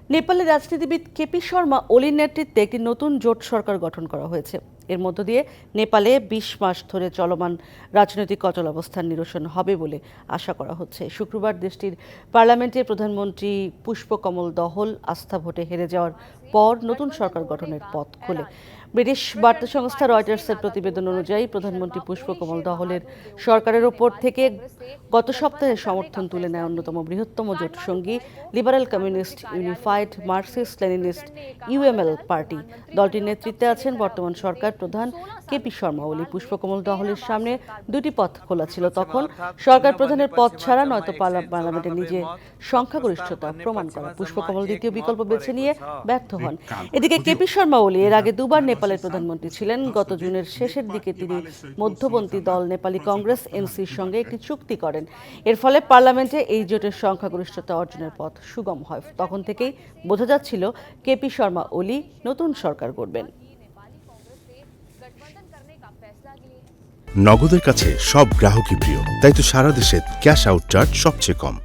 নেপালের রাজনীতিবিদ কেপি শর্মা ওলির নেতৃত্বে একটি নতুন জোট সরকার গঠন করা হয়েছে। এর মধ্য দিয়ে নেপালে ২০ মাস ধরে চলমান রাজনৈতিক অচলাবস্থার নিরসন হবে বলে আশা করা হচ্ছে। শুক্রবার দেশটির পার্লামেন্টে প্রধানমন্ত্রী পুষ্পকমল দহল আস্থা ভোটে হেরে যাওয়ার পর নতুন সরকার গঠনের পথ খোলে। ব্রিটিশ বার্তা সংস্থা রয়টার্সের প্রতিবেদন অনুযায়ী প্রধানমন্ত্রী পুষ্পকমল দহলের সরকারের ওপর থেকে গত সপ্তাহে সমর্থন তুলে নেয় অন্যতম বৃহত্তম জোটসঙ্গী liberal communist unified Marxist Leninist UML party. দলটির নেতৃত্বে আছেন বর্তমান সরকার প্রধান কেপি শর্মা ওলি। পুষ্পকমল দহলের সামনে দুটি পথ খোলা ছিল তখন, সরকার প্রধানের পদ ছাড়া নয়তো পার্লামেন্টে নিজে সংখ্যাগরিষ্ঠতা প্রমাণ করা। পুষ্পকমল দ্বিতীয় বিকল্প বেছে নিয়ে ব্যর্থ হন। এদিকে কেপি শর্মা ওলি এর আগে দুবার নেপালের প্রধানমন্ত্রী ছিলেন। গত জুনের শেষের দিকে তিনি মধ্যপন্থী দল নেপালি কংগ্রেস এনসির সঙ্গে একটি চুক্তি করেন। এর ফলে পার্লামেন্টে এই জোটের সংখ্যাগরিষ্ঠতা অর্জনের পথ সুগম হয়। তখন থেকেই বোঝা যাচ্ছিল কেপি শর্মা ওলি নতুন সরকার গড়বেন। নগদের কাছে সব গ্রাহকই প্রিয়, তাই তো সারা দেশে ক্যাশ আউট চার্জ সবচেয়ে কম।